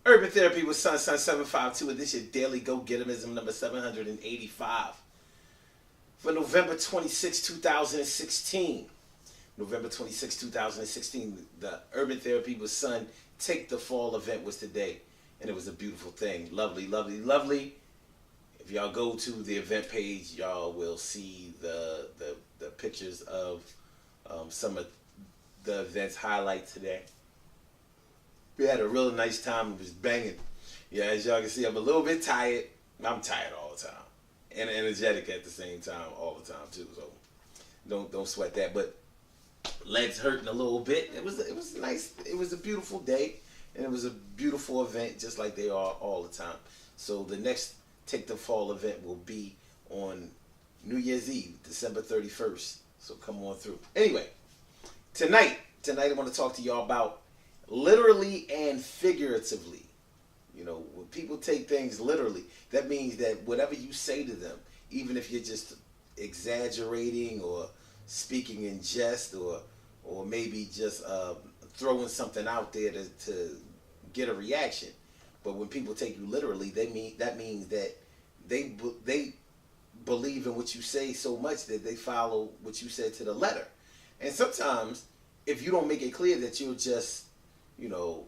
Urban Therapy with Sun 752, and this is your daily go-getterism number 785 for November 26, 2016. November 26, 2016, the Urban Therapy with Sun Take the Fall event was today, and it was a beautiful thing. Lovely, lovely, lovely. If y'all go to the event page, y'all will see the pictures of some of the event's highlights today. We had a really nice time. It was banging. Yeah, as y'all can see, I'm a little bit tired. I'm tired all the time, and energetic at the same time, all the time too. So don't sweat that. But legs hurting a little bit. It was nice. It was a beautiful day, and it was a beautiful event, just like they are all the time. So the next Take the Fall event will be on New Year's Eve, December 31st. So come on through. Anyway, tonight I want to talk to y'all about literally and figuratively. You know, when people take things literally, that means that whatever you say to them, even if you're just exaggerating or speaking in jest or maybe just throwing something out there to get a reaction. But when people take you literally, that means that they believe in what you say so much that they follow what you said to the letter. And sometimes, if you don't make it clear that you're just, you know,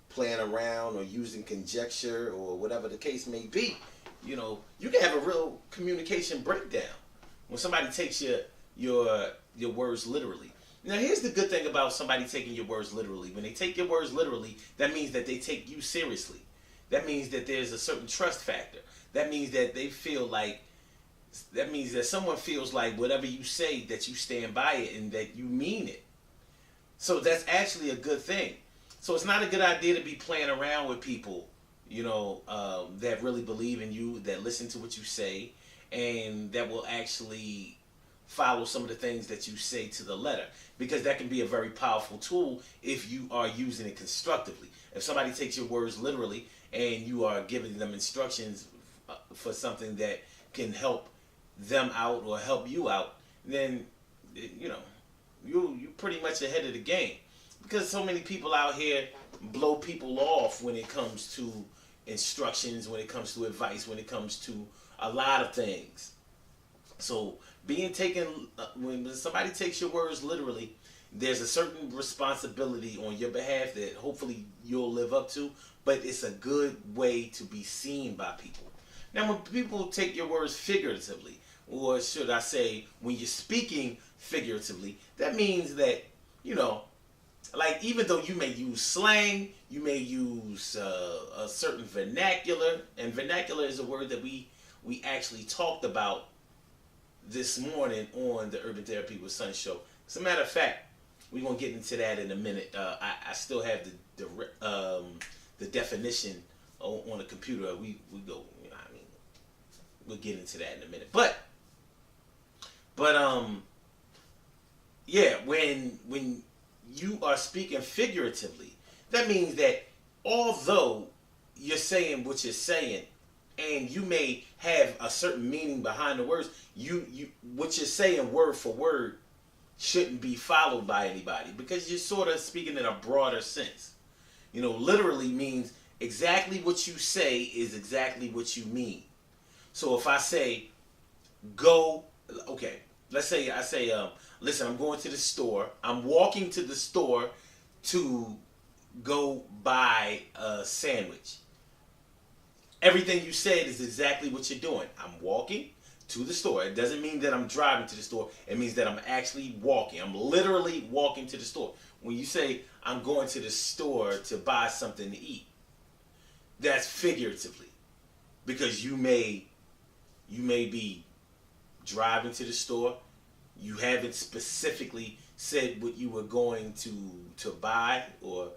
playing around or using conjecture or whatever the case may be, you know, you can have a real communication breakdown when somebody takes your words literally. Now, here's the good thing about somebody taking your words literally. When they take your words literally, that means that they take you seriously. That means that there's a certain trust factor. That means that that means that someone feels like whatever you say, that you stand by it and that you mean it. So that's actually a good thing. So it's not a good idea to be playing around with people, you know, that really believe in you, that listen to what you say, and that will actually follow some of the things that you say to the letter, because that can be a very powerful tool if you are using it constructively. If somebody takes your words literally and you are giving them instructions for something that can help them out or help you out, then, you know, you're pretty much ahead of the game. Because so many people out here blow people off when it comes to instructions, when it comes to advice, when it comes to a lot of things. So when somebody takes your words literally, there's a certain responsibility on your behalf that hopefully you'll live up to, but it's a good way to be seen by people. Now, when people take your words figuratively, or should I say, when you're speaking figuratively, that means that, you know, like, even though you may use slang, you may use a certain vernacular, and vernacular is a word that we actually talked about this morning on the Urban Therapy with Sun show. As a matter of fact, we're going to get into that in a minute. I still have the definition on the computer. We go, you know what I mean? We'll get into that in a minute. But yeah, when you are speaking figuratively, that means that although you're saying what you're saying, and you may have a certain meaning behind the words, what you're saying word for word shouldn't be followed by anybody, because you're sort of speaking in a broader sense. You know, literally means exactly what you say is exactly what you mean. So if I say, let's say I say, listen, I'm going to the store. I'm walking to the store to go buy a sandwich. Everything you said is exactly what you're doing. I'm walking to the store. It doesn't mean that I'm driving to the store. It means that I'm actually walking. I'm literally walking to the store. When you say I'm going to the store to buy something to eat, that's figuratively, because you may be driving to the store. You haven't specifically said what you were going to buy or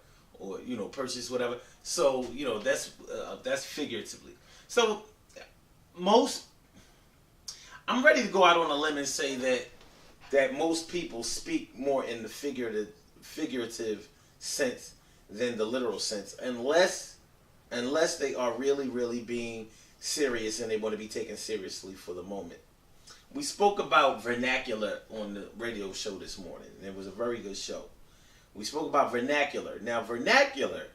you know, purchase, whatever. So, you know, that's figuratively. So I'm ready to go out on a limb and say that most people speak more in the figurative sense than the literal sense, unless they are really, really being serious and they want to be taken seriously for the moment. We spoke about vernacular on the radio show this morning. It was a very good show. We spoke about vernacular. Now, vernacular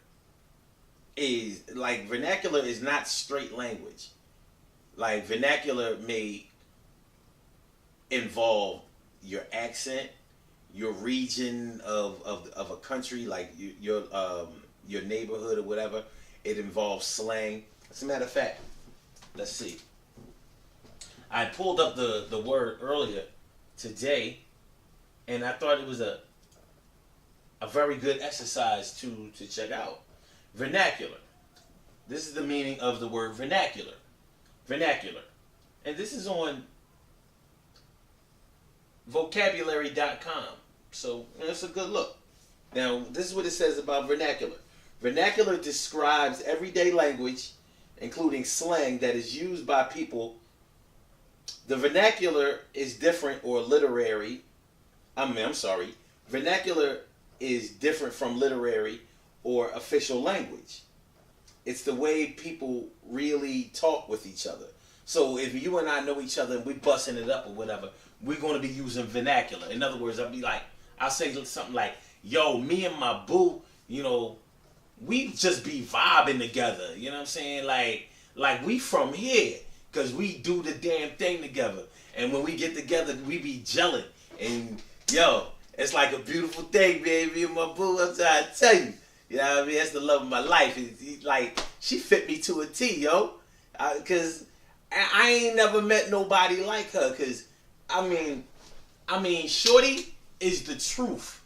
is like vernacular is not straight language. Like vernacular may involve your accent, your region of a country, like your neighborhood or whatever. It involves slang. As a matter of fact, let's see. I pulled up the word earlier today, and I thought it was a very good exercise to check out. Vernacular. This is the meaning of the word vernacular. Vernacular. And this is on vocabulary.com. So it's a good look. Now, this is what it says about vernacular. Vernacular describes everyday language, including slang, that is used by people. The vernacular is different or literary. I'm sorry. Vernacular is different from literary or official language. It's the way people really talk with each other. So if you and I know each other and we're busting it up or whatever, we're going to be using vernacular. In other words, I'll say something like, yo, me and my boo, we just be vibing together. You know what I'm saying? Like we from here, because we do the damn thing together. And when we get together, we be gelling. And yo, it's like a beautiful thing, baby. And my boo, I'm trying to tell you. You know what I mean? That's the love of my life. Like, she fit me to a T, yo. Because I ain't never met nobody like her. Because, I mean, Shorty is the truth.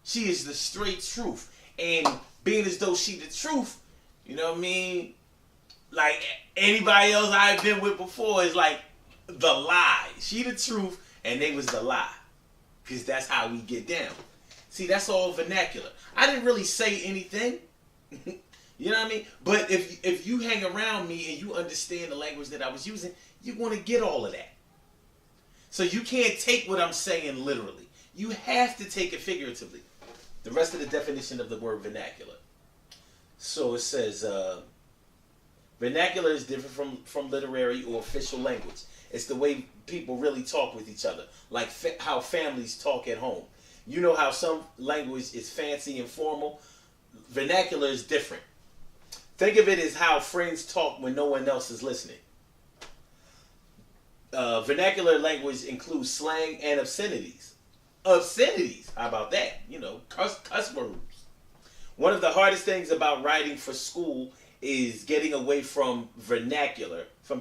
She is the straight truth. And being as though she the truth, you know what I mean? Like, anybody else I've been with before is like the lie. She the truth, and they was the lie. Because that's how we get down. See, that's all vernacular. I didn't really say anything. You know what I mean? But if you hang around me and you understand the language that I was using, you're going to get all of that. So you can't take what I'm saying literally. You have to take it figuratively. The rest of the definition of the word vernacular. So it says, vernacular is different from literary or official language. It's the way people really talk with each other, like how families talk at home. You know how some language is fancy and formal? Vernacular is different. Think of it as how friends talk when no one else is listening. Vernacular language includes slang and obscenities. Obscenities, how about that? Cuss words. One of the hardest things about writing for school is getting away from the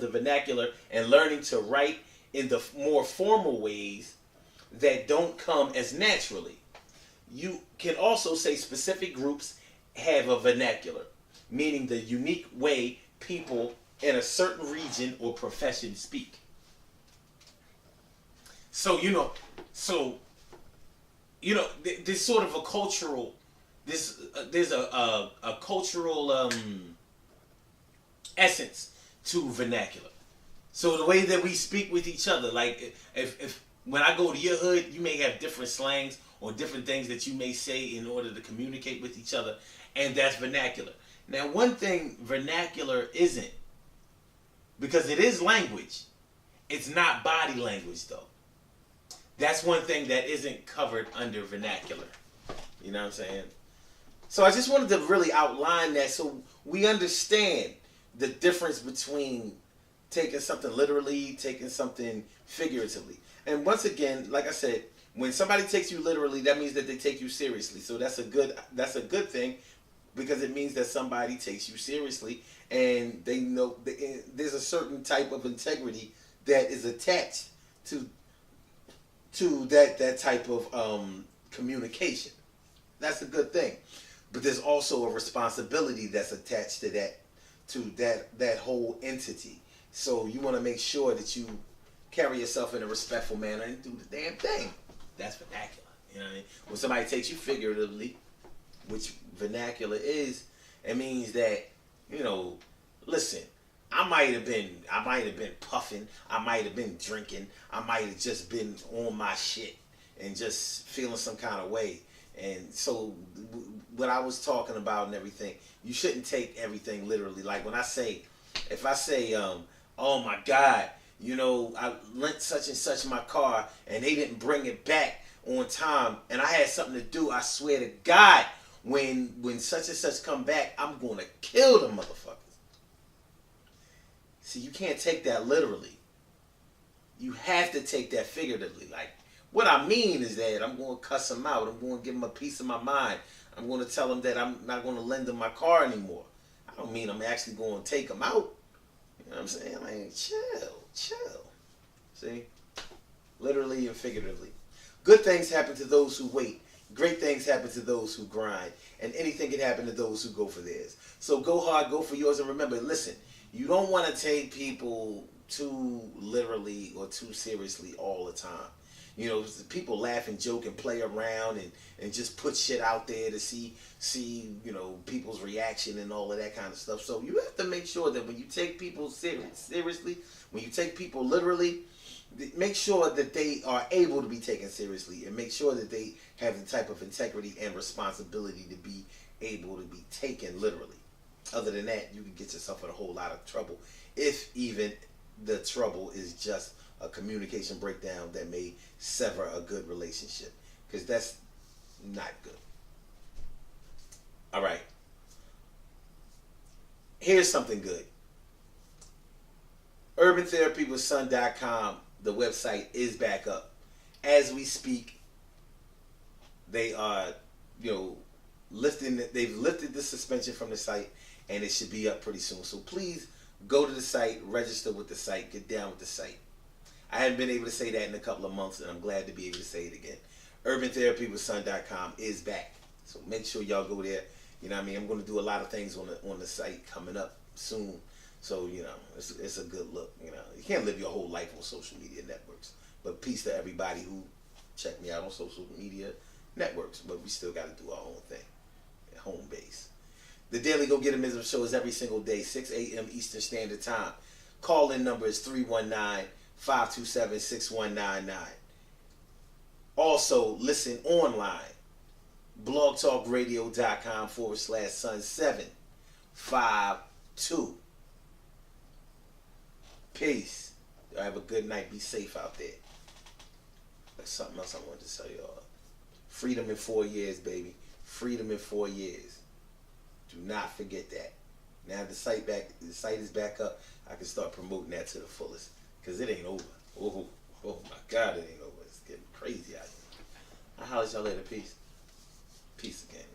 vernacular, and learning to write in the more formal ways that don't come as naturally. You can also say specific groups have a vernacular, meaning the unique way people in a certain region or profession speak. So, there's sort of a cultural, there's a cultural essence to vernacular. So the way that we speak with each other, like if when I go to your hood, you may have different slangs or different things that you may say in order to communicate with each other, and that's vernacular. Now, one thing vernacular isn't, because it is language, it's not body language though. That's one thing that isn't covered under vernacular. You know what I'm saying? So I just wanted to really outline that so we understand the difference between taking something literally, taking something figuratively. And once again, like I said, when somebody takes you literally, that means that they take you seriously. So that's a good thing, because it means that somebody takes you seriously and they know there's a certain type of integrity that is attached to that type of communication. That's a good thing. But there's also a responsibility that's attached to that whole entity. So you want to make sure that you carry yourself in a respectful manner and do the damn thing. That's vernacular. You know what I mean? When somebody takes you figuratively, which vernacular is, it means that, listen, I might have been puffing, I might have been drinking, I might have just been on my shit and just feeling some kind of way. And so what I was talking about and everything, you shouldn't take everything literally. Like if I say, oh my God, I lent such and such my car and they didn't bring it back on time and I had something to do, I swear to God, when such and such come back, I'm gonna kill them motherfuckers. See, you can't take that literally. You have to take that figuratively. Like, what I mean is that I'm going to cuss them out. I'm going to give them a piece of my mind. I'm going to tell them that I'm not going to lend them my car anymore. I don't mean I'm actually going to take them out. You know what I'm saying? Like, chill. See? Literally and figuratively. Good things happen to those who wait. Great things happen to those who grind. And anything can happen to those who go for theirs. So go hard, go for yours. And remember, listen, you don't want to take people too literally or too seriously all the time. You know, people laugh and joke and play around and just put shit out there to see you know, people's reaction and all of that kind of stuff. So you have to make sure that when you take people seriously, when you take people literally, make sure that they are able to be taken seriously, and make sure that they have the type of integrity and responsibility to be able to be taken literally. Other than that, you can get yourself in a whole lot of trouble, if even the trouble is just a communication breakdown that may sever a good relationship, because that's not good. All right. Here's something good. UrbanTherapyWithSon.com, the website, is back up. As we speak, they are, you know, they've lifted the suspension from the site, and it should be up pretty soon. So please go to the site, register with the site, get down with the site. I haven't been able to say that in a couple of months, and I'm glad to be able to say it again. UrbanTherapyWithSon.com is back. So make sure y'all go there. You know what I mean? I'm going to do a lot of things on the site coming up soon. So, you know, it's a good look. You know, you can't live your whole life on social media networks. But peace to everybody who check me out on social media networks. But we still got to do our own thing at home base. The Daily Go Get 'Emism show is every single day, 6 a.m. Eastern Standard Time. Call-in number is 319-527-6199. Also, listen online. blogtalkradio.com/Sun752. Peace. Y'all have a good night. Be safe out there. That's something else I wanted to tell y'all. Freedom in 4 years, baby. Freedom in 4 years. Do not forget that. Now the site is back up. I can start promoting that to the fullest, because it ain't over. Oh my God, it ain't over. It's getting crazy out here. I'll holler at y'all later. Peace. Peace again.